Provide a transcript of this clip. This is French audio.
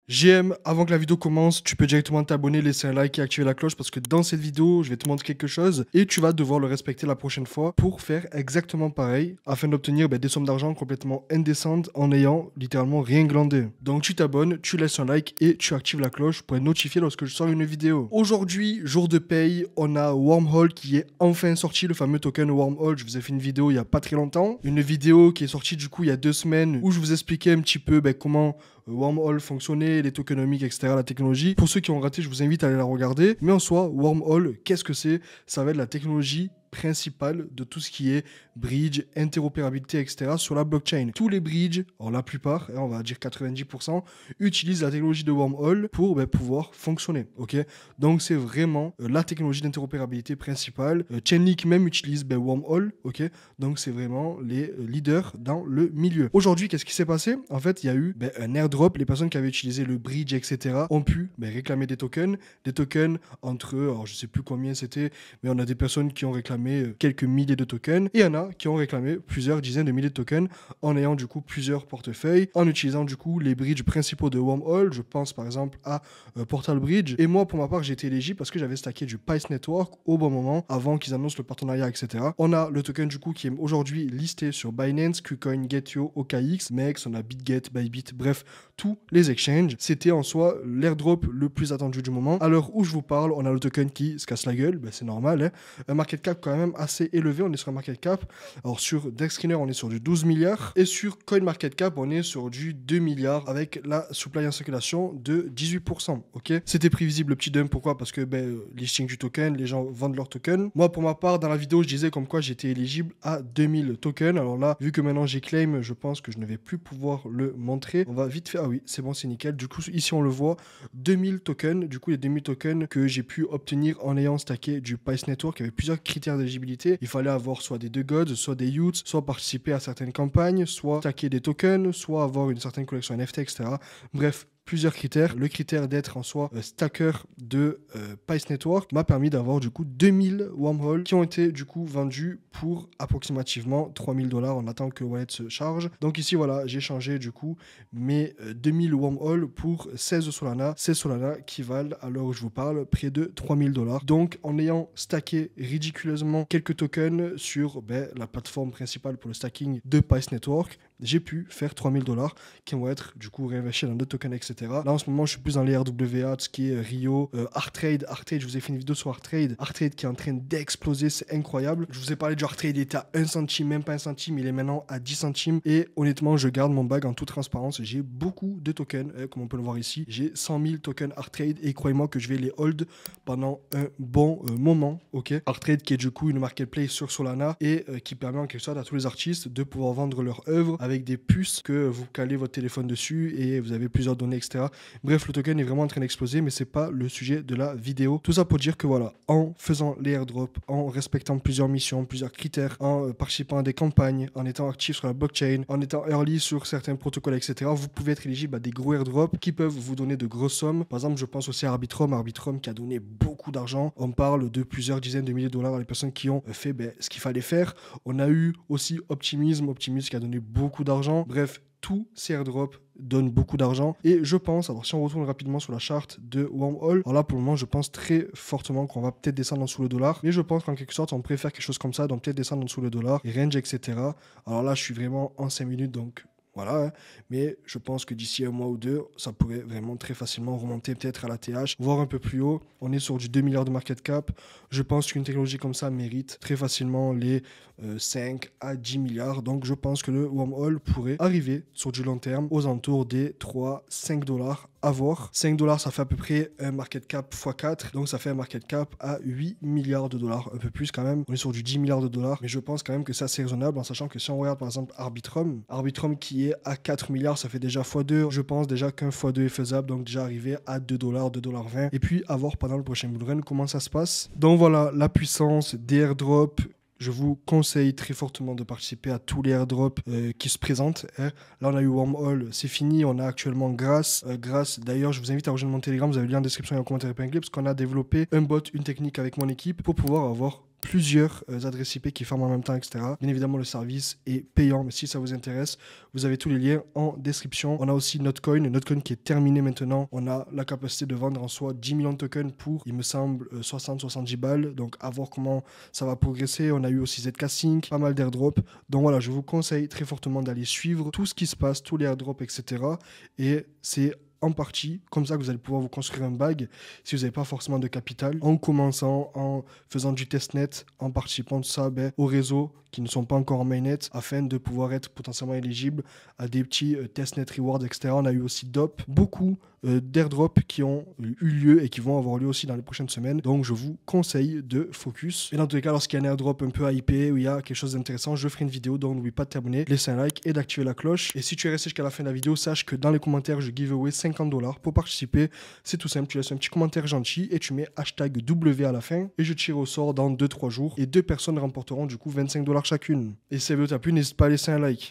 GM, avant que la vidéo commence, tu peux directement t'abonner, laisser un like et activer la cloche parce que dans cette vidéo, je vais te montrer quelque chose et tu vas devoir le respecter la prochaine fois pour faire exactement pareil afin d'obtenir des sommes d'argent complètement indécentes en ayant littéralement rien glandé. Donc tu t'abonnes, tu laisses un like et tu actives la cloche pour être notifié lorsque je sors une vidéo. Aujourd'hui, jour de paye, on a Wormhole qui est enfin sorti, le fameux token Wormhole. Je vous ai fait une vidéo il y a pas très longtemps. Une vidéo qui est sortie du coup il y a 2 semaines où je vous expliquais un petit peu comment Wormhole fonctionnait, les tokenomics, etc., la technologie. Pour ceux qui ont raté, je vous invite à aller la regarder. Mais en soi, Wormhole, qu'est-ce que c'est? Ça va être la technologie principale de tout ce qui est bridge, interopérabilité, etc. sur la blockchain. Tous les bridges, alors la plupart, on va dire 90%, utilisent la technologie de Wormhole pour pouvoir fonctionner. Ok, donc c'est vraiment la technologie d'interopérabilité principale. Chainlink même utilise Wormhole. Ok, donc c'est vraiment les leaders dans le milieu. Aujourd'hui, qu'est-ce qui s'est passé? En fait, il y a eu un airdrop. Les personnes qui avaient utilisé le bridge, etc., ont pu réclamer des tokens entre, alors je sais plus combien c'était, mais on a des personnes qui ont réclamé quelques milliers de tokens et il y en a qui ont réclamé plusieurs dizaines de milliers de tokens en ayant du coup plusieurs portefeuilles, en utilisant du coup les bridges principaux de Wormhole. Je pense par exemple à Portal Bridge. Et moi, pour ma part, j'ai été éligible parce que j'avais stacké du Pice Network au bon moment avant qu'ils annoncent le partenariat, etc. On a le token du coup qui est aujourd'hui listé sur Binance, KuCoin, Gate.io, OKX, MEX, on a BitGet, Bybit, bref, tous les exchanges. C'était en soi l'airdrop le plus attendu du moment. À l'heure où je vous parle, on a le token qui se casse la gueule, c'est normal, hein. Un market cap quand même assez élevé, on est sur un market cap. Alors sur DexScreener, on est sur du 12 milliards et sur CoinMarketCap, on est sur du 2 milliards avec la supply en circulation de 18%. Ok, c'était prévisible le petit dump. Pourquoi? Parce que listing du token, les gens vendent leur token. Moi, pour ma part, dans la vidéo, je disais comme quoi j'étais éligible à 2000 tokens. Alors là, vu que maintenant j'ai claim, je pense que je ne vais plus pouvoir le montrer. On va vite faire. Ah oui, c'est bon, c'est nickel. Du coup, ici, on le voit, 2000 tokens. Du coup, les 2000 tokens que j'ai pu obtenir en ayant stacké du Pice Network. Il y avait plusieurs critères d'éligibilité. Il fallait avoir soit des 2 gods, soit des youths, soit participer à certaines campagnes, soit stacker des tokens, soit avoir une certaine collection NFT, etc. Bref, plusieurs critères. Le critère d'être en soi stacker de Pice Network m'a permis d'avoir du coup 2000 Wormhole qui ont été du coup vendus pour approximativement 3000 $. On attend que Wallet se charge. Donc ici voilà, j'ai changé du coup mes 2000 Wormhole pour 16 Solana. 16 Solana qui valent à l'heure où je vous parle près de 3000 $. Donc en ayant stacké ridiculeusement quelques tokens sur la plateforme principale pour le stacking de Pice Network, j'ai pu faire 3000 $ qui vont être du coup réinvestis dans d'autres tokens, etc. Là en ce moment je suis plus dans les RWA, tout ce qui est Rio, Artrade, je vous ai fait une vidéo sur Artrade qui est en train d'exploser, c'est incroyable. Je vous ai parlé du Artrade, il était à 1 centime, même pas 1 centime, il est maintenant à 10 centimes et honnêtement je garde mon bag en toute transparence. J'ai beaucoup de tokens, comme on peut le voir ici, j'ai 100 000 tokens Artrade et croyez-moi que je vais les hold pendant un bon moment. Ok, Artrade qui est du coup une marketplace sur Solana et qui permet en quelque sorte à tous les artistes de pouvoir vendre leurs œuvres avec des puces que vous calez votre téléphone dessus et vous avez plusieurs données, etc. Bref, le token est vraiment en train d'exploser, mais c'est pas le sujet de la vidéo. Tout ça pour dire que voilà, en faisant les airdrops, en respectant plusieurs missions, plusieurs critères, en participant à des campagnes, en étant actif sur la blockchain, en étant early sur certains protocoles, etc., vous pouvez être éligible à des gros airdrops qui peuvent vous donner de grosses sommes. Par exemple, je pense aussi à Arbitrum qui a donné beaucoup d'argent. On parle de plusieurs dizaines de milliers de dollars à les personnes qui ont fait ce qu'il fallait faire. On a eu aussi Optimism qui a donné beaucoup d'argent. Bref, tous ces airdrops donnent beaucoup d'argent et je pense, alors si on retourne rapidement sur la charte de Wormhole, alors là pour le moment je pense très fortement qu'on va peut-être descendre en dessous le dollar, mais je pense qu'en quelque sorte on préfère quelque chose comme ça, donc peut-être descendre en dessous le dollar, et range, etc. Alors là je suis vraiment en 5 minutes, donc voilà, hein. Mais je pense que d'ici un mois ou deux, ça pourrait vraiment très facilement remonter peut-être à la TH, voire un peu plus haut. On est sur du 2 milliards de market cap. Je pense qu'une technologie comme ça mérite très facilement les 5 à 10 milliards. Donc je pense que le Wormhole pourrait arriver sur du long terme aux alentours des 3-5 $ à voir. 5 $, ça fait à peu près un market cap x4, donc ça fait un market cap à 8 milliards de dollars, un peu plus quand même. On est sur du 10 milliards de dollars, mais je pense quand même que c'est assez raisonnable en sachant que si on regarde par exemple Arbitrum qui est à 4 milliards, ça fait déjà x2. Je pense déjà qu'un x2 est faisable, donc déjà arriver à 2 $, 2,20 $. Et puis à voir pendant le prochain bullrun comment ça se passe. Donc voilà, la puissance des airdrops. Je vous conseille très fortement de participer à tous les airdrops qui se présentent, hein. Là, on a eu Wormhole, c'est fini. On a actuellement Grass. D'ailleurs, je vous invite à rejoindre mon Telegram. Vous avez le lien en description et en commentaire épinglé parce qu'on a développé un bot, une technique avec mon équipe pour pouvoir avoir plusieurs adresses IP qui ferment en même temps, etc. Bien évidemment, le service est payant, mais si ça vous intéresse, vous avez tous les liens en description. On a aussi Notcoin qui est terminé maintenant. On a la capacité de vendre en soi 10 millions de tokens pour, il me semble, 60-70 balles. Donc, à voir comment ça va progresser. On a eu aussi ZK Sync, pas mal d'airdrops. Donc voilà, je vous conseille très fortement d'aller suivre tout ce qui se passe, tous les airdrops, etc. Et c'est en partie comme ça que vous allez pouvoir vous construire un bag si vous n'avez pas forcément de capital, en commençant, en faisant du testnet, en participant de ça au réseau qui ne sont pas encore en mainnet, afin de pouvoir être potentiellement éligible à des petits testnet rewards, etc. On a eu aussi DOP, beaucoup d'airdrops qui ont eu lieu et qui vont avoir lieu aussi dans les prochaines semaines. Donc je vous conseille de focus. Et dans tous les cas, lorsqu'il y a un airdrop un peu hypé, où il y a quelque chose d'intéressant, je ferai une vidéo. Donc n'oublie pas de t'abonner, laisser un like et d'activer la cloche. Et si tu es resté jusqu'à la fin de la vidéo, sache que dans les commentaires, je give away 50 $ pour participer. C'est tout simple, tu laisses un petit commentaire gentil et tu mets hashtag W à la fin. Et je tire au sort dans 2-3 jours. Et 2 personnes remporteront du coup 25 $ chacune. Et si la vidéo t'a plu, n'hésite pas à laisser un like.